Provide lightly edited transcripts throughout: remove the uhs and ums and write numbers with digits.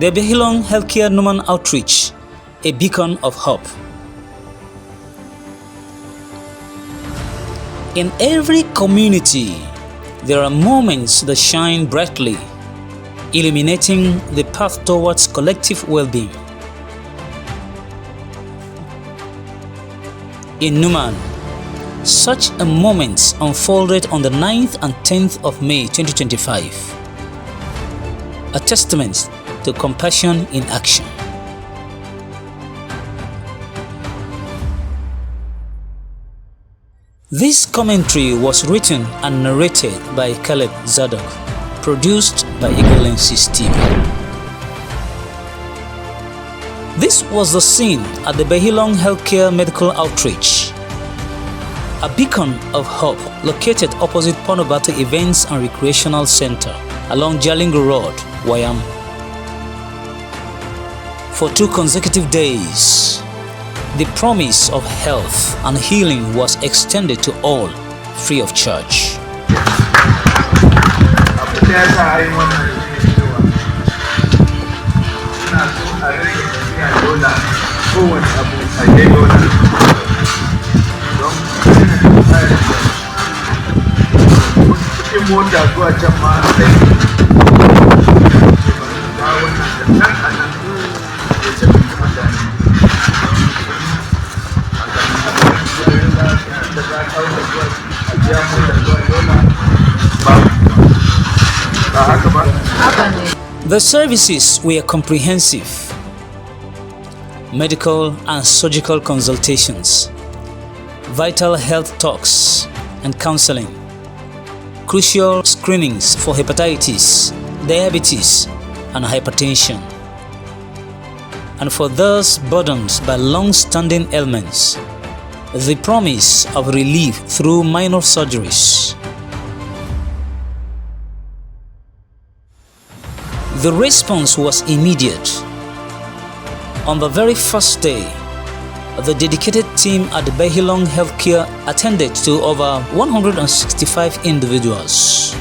The Behilung Healthcare Numan Outreach, a beacon of hope. In every community, there are moments that shine brightly, illuminating the path towards collective well-being. In Numan, such a moment unfolded on the 9th and 10th of May 2025, a testament to compassion in action. This commentary was written and narrated by Caleb Zadok, produced by Eagle Lenses TV. This was the scene at the Behilung Healthcare Medical Outreach, a beacon of hope located opposite Ponobata Events and Recreational Center along Jalingo Road, Wayam. For 2 consecutive days, the promise of health and healing was extended to all, free of charge. The services were comprehensive: medical and surgical consultations, vital health talks and counseling, crucial screenings for hepatitis, diabetes, and hypertension. And for those burdened by long-standing ailments, the promise of relief through minor surgeries. The response was immediate. On the very first day, the dedicated team at the Behilung Healthcare attended to over 165 individuals.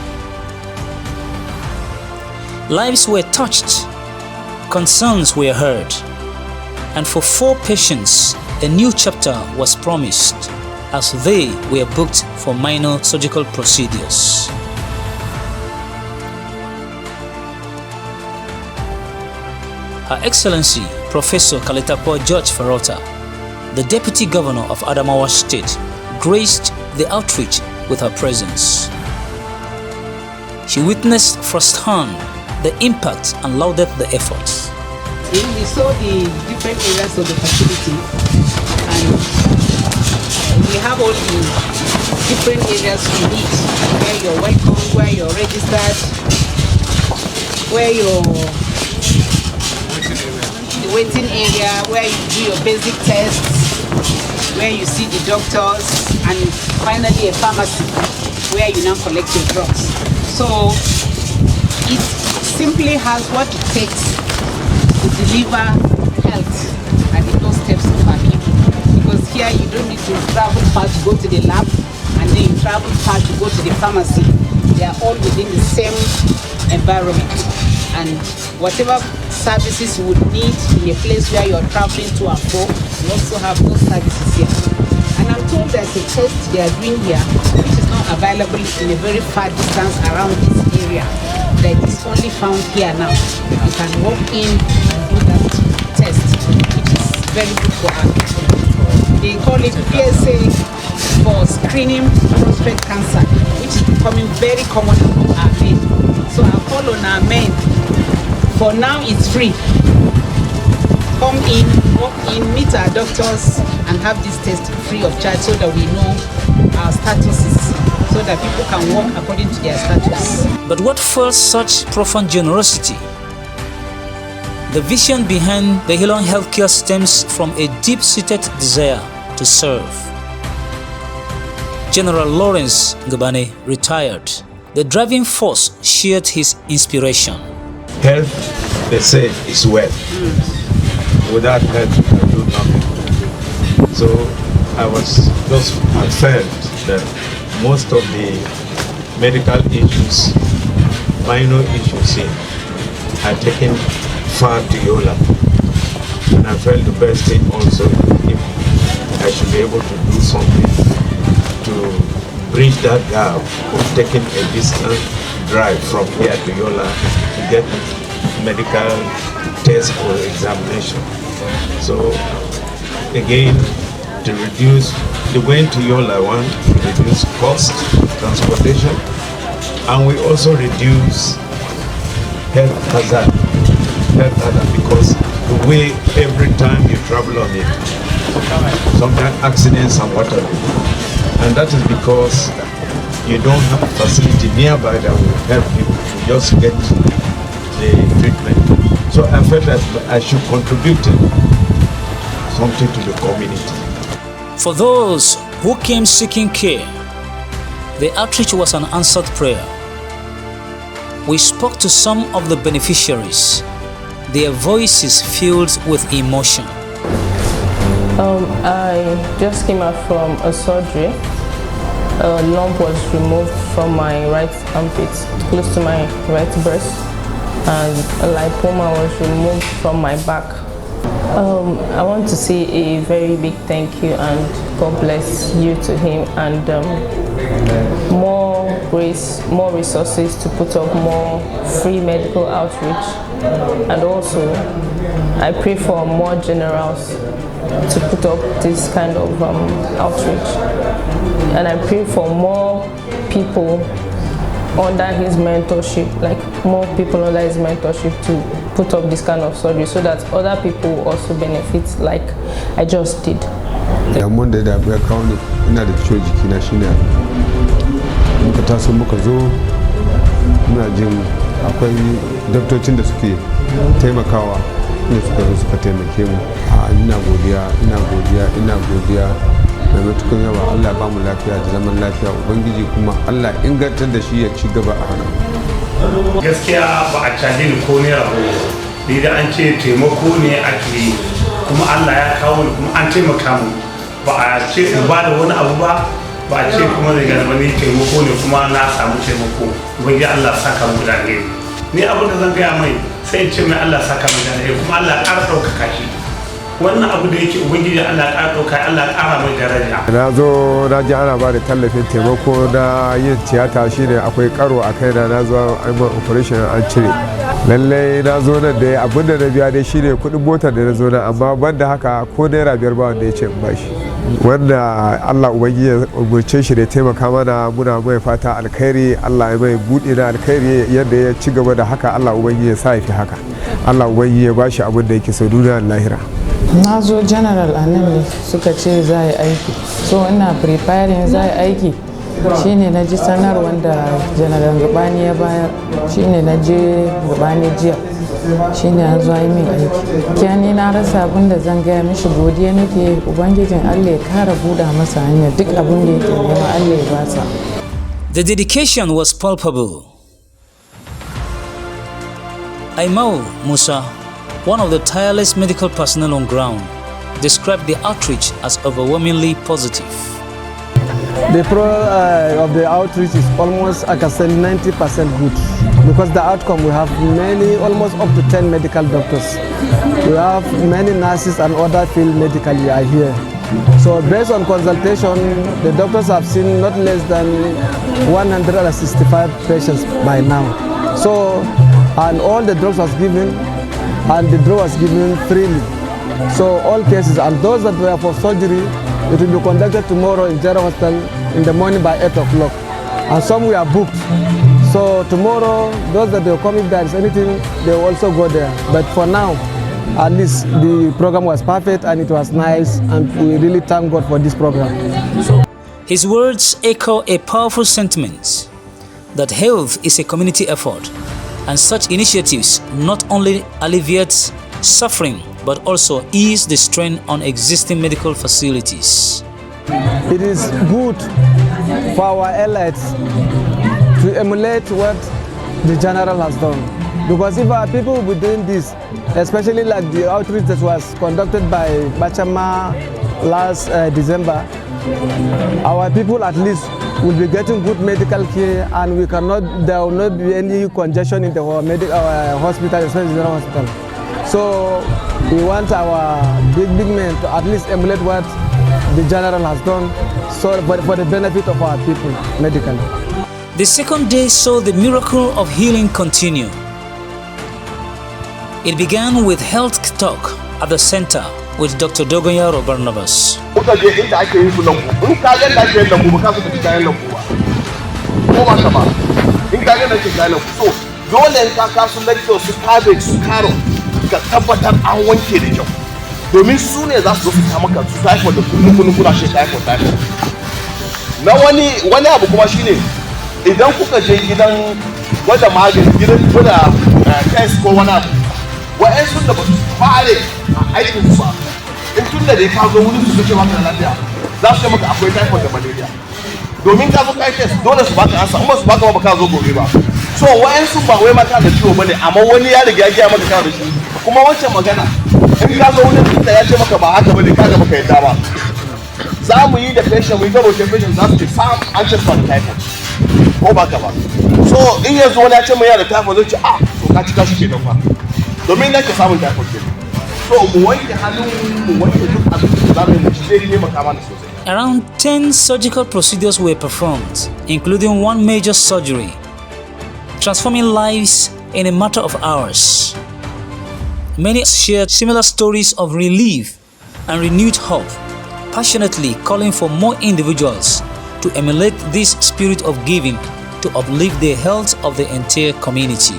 Lives were touched, concerns were heard, and for 4 patients, a new chapter was promised as they were booked for minor surgical procedures. Her Excellency Professor Kaletapo George Farota, the Deputy Governor of Adamawa State, graced the outreach with her presence. She witnessed firsthand the impact and lauded the efforts. We saw the different areas of the facility, and we have all the different areas you need, where you're welcome, where you're registered, where you're the waiting area, where you do your basic tests, where you see the doctors, and finally a pharmacy where you now collect your drugs. So it simply has what it takes to deliver health at the doorsteps of our people. Because here you don't need to travel far to go to the lab, and then you travel far to go to the pharmacy. They are all within the same environment. And whatever services you would need in a place where you're traveling to and fro, we also have those services here. And I'm told there's a test they are doing here, which is not available in a very far distance around this area. That is only found here now. You can walk in and do that test, which is very good for us. They call it PSA for screening prostate cancer, which is becoming very common among our men. So I call on our men. For now, it's free. Come in, walk in, meet our doctors, and have this test free of charge so that we know our statuses, so that people can walk according to their status. But what fuels such profound generosity? The vision behind Behilung Healthcare stems from a deep-seated desire to serve. General Lawrence Ngabane, retired, the driving force, shared his inspiration. Health, they say, is wealth. Without health, I do nothing. So I felt that most of the medical issues, minor issues here, are taken far to Yola. And I felt the best thing also, if I should be able to do something to bridge that gap of taking a distance drive from here to Yola to get medical test or examination. So again, to reduce the going to Yola, one, to reduce cost, transportation, and we also reduce health hazard because the way every time you travel on it, sometimes accidents and whatever. And that is because you don't have a facility nearby that will help you to just get the treatment. So I felt that I should contribute something to the community. For those who came seeking care, the outreach was an answered prayer. We spoke to some of the beneficiaries, their voices filled with emotion. I just came out from a surgery. A lump was removed from my right armpit, close to my right breast, and a lipoma was removed from my back. I want to say a very big thank you and God bless you to him, and more grace, more resources to put up more free medical outreach. And also I pray for more generals to put up this kind of outreach, and I pray for more people under his mentorship, like more people under his mentorship to put up this kind of surgery so that other people also benefit like I just did. Damuwan da ya kawo ni, ina da ciwo jikina shine muka taso muka zo muna jin akwai doktocin da suke taimakawa ne suka taimake mu. Ina godiya mai matukan yawa. Allah ba mu lafiya da zaman lafiya, ubangiji kuma Allah ingantar da shi ya ci gaba a haka. Gaskiya ba a caje ni ko naira ba, ni da an ce taimako ne ake yi, kuma Allah ya kawo ni kuma an taimaka mu, ba a ce in ba da wani abu ba a ce kuma zai gani wani taimako ne kuma na samu taimako. Ubangiji Allah saka mu da alheri. Ni abin da zan gaya mai sai in ce mai Allah saka mu da alheri, kuma Allah ƙara ɗaukaka shi. Wannan abu da yake ubangiji Allah ƙara ɗauka, Allah ƙara mai daraja. Na zo na ji ana ba da tallafin taimako na yin tiyata, shine akwai karo a kaina, na zo an yi operation an cire. Lallai na zo nan da abin da na biya dai shine kuɗin motar da na zo nan, amma ban da haka ko naira 5 ba wanda ya ce in bashi. Wanda Allah ubangiji ya umurce shi da taimaka mana, muna mai fata alkhairi, Allah ya mai buɗe na alkhairi yadda ya ci gaba da haka, Allah ubangiji ya sa ya fi haka. Allah ubangiji ya bashi abin da yake so duniya da lahira. Na zo general a nan ne suka ce za a yi aiki, so ina preparing za a yi aiki, shine na ji sanarwar da general gabani ya bayar, shine na je gabani jiya, shine ya zo yi min aiki. Kyani na rasa abin da zan gaya mishi, godiya nake, ubangijin Allah ya kara buɗa masa hanya, duk abin da yake nema Allah ya basa. The dedication was palpable. Aimau Musa, one of the tireless medical personnel on ground, described the outreach as overwhelmingly positive. The pro of the outreach is almost, I can say, 90% good, because the outcome, we have many, almost up to 10 medical doctors. We have many nurses and other field medically are here. So based on consultation, the doctors have seen not less than 165 patients by now. So, and all the drugs was given, and the drug was given freely. So all cases, and those that were for surgery, it will be conducted tomorrow in General Hospital in the morning by 8 o'clock. And some we are booked. So tomorrow, those that will come, if there is anything, they will also go there. But for now, at least the program was perfect and it was nice, and we really thank God for this program. His words echo a powerful sentiment that health is a community effort, and such initiatives not only alleviate suffering but also ease the strain on existing medical facilities. It is good for our allies to emulate what the general has done, because if our people will be doing this, especially like the outreach that was conducted by Bachama last December, our people at least will be getting good medical care, and there will not be any congestion in the hospital, especially the general hospital. So we want our big men to at least emulate what the general has done, so for the benefit of our people medically. The second day saw the miracle of healing continue. It began with health talk at the center with Dr. Dogonyaro Barnabas. Dole ka kasu lecture su cabbage su carrot ka tabbatar an wanke da kyau domin su ne za su zo su samu ka su typhoid da kullum kuna shi typhoid. Na wani abu kuma shine idan kuka je gidan gwada magani gidan gwada test ko wani abu wa'en sun da ba su fare a aikin su ba in tun da dai ka zo wurin su suke maka lafiya za su ce maka akwai typhoid da malaria domin ka zo kai test dole su baka ansa amma su baka ba ka zo gobe ba. So wa'yansu ba wai maka da ciwo bane amma wani ya riga ya maka kana da shi kuma wancan magana in ka zo wurin da ya ce maka ba haka bane kaga baka yadda ba za mu yi da patient mu yi da rotation patient za su ce sam an ce fa typhoid ko baka ba. So in yanzu wani ya ce mai yana da typhoid zai ce to ka cika shi kenan fa domin nake samun typhoid kenan. So mu wanke hannu mu wanke duk abin da za mu yi shi zai taimaka mana sosai. Around 10 surgical procedures were performed, including one major surgery, transforming lives in a matter of hours. Many shared similar stories of relief and renewed hope, passionately calling for more individuals to emulate this spirit of giving to uplift the health of the entire community.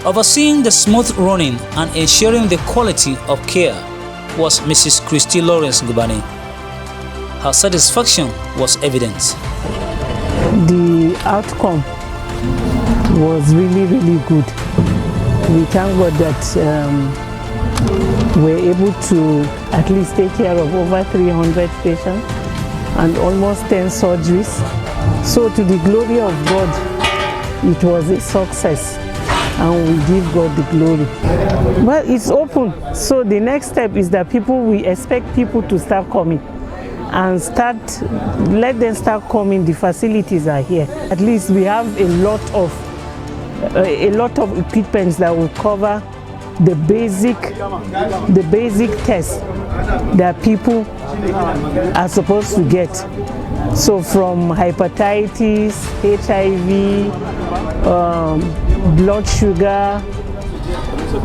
Overseeing the smooth running and ensuring the quality of care was Mrs. Christy Lawrence Ngubani. Her satisfaction was evident. The outcome was really, really good. We thank God that we're able to at least take care of over 300 patients and almost 10 surgeries. So to the glory of God, it was a success and we give God the glory. Well, it's open. So the next step is that we expect people to start coming. And let them start coming. The facilities are here. At least we have a lot of equipment that will cover the basic tests that people are supposed to get. So from hepatitis, HIV, blood sugar,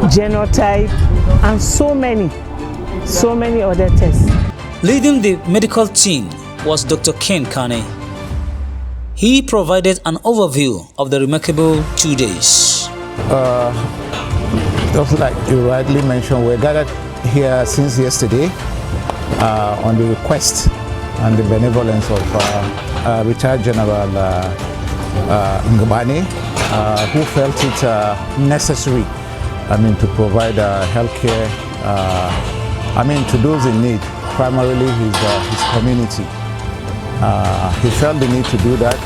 genotype, and so many other tests. Leading the medical team was Dr. Ken Kane. He provided an overview of the remarkable 2 days. Just like you rightly mentioned, we're gathered here since yesterday on the request and the benevolence of retired General Ngubani, who felt it necessary, to provide health care, to those in need, primarily his community. He felt the need to do that.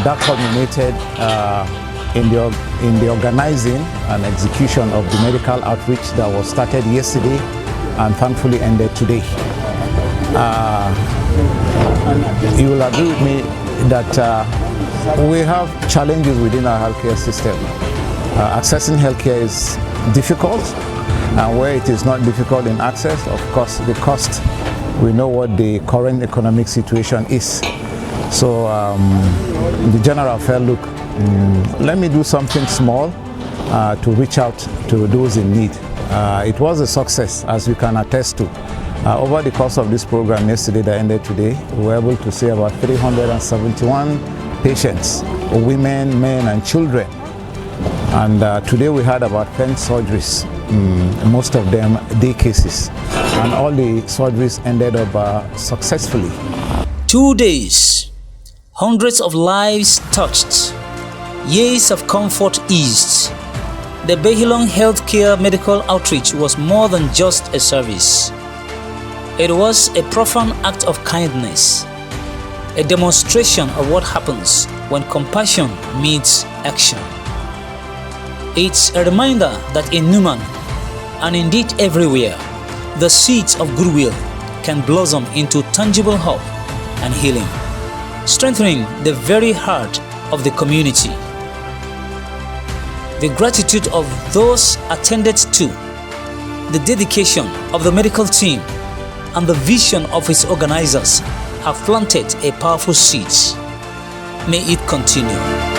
That culminated in the organizing and execution of the medical outreach that was started yesterday and thankfully ended today. You will agree with me that we have challenges within our healthcare system. Accessing healthcare is difficult, and where it is not difficult in access, of course, the cost, we know what the current economic situation is. So the general felt, look, let me do something small to reach out to those in need. It was a success, as we can attest to. Over the course of this program yesterday that ended today, we were able to see about 371 patients, women, men, and children. And today we had about 10 surgeries, most of them day cases. And all the surgeries ended up successfully. 2 days, hundreds of lives touched, years of comfort eased. The Behilung Healthcare Medical Outreach was more than just a service. It was a profound act of kindness, a demonstration of what happens when compassion meets action. It's a reminder that in Numan, and indeed everywhere, the seeds of goodwill can blossom into tangible hope and healing, strengthening the very heart of the community. The gratitude of those attended to, the dedication of the medical team, and the vision of its organizers have planted a powerful seed. May it continue.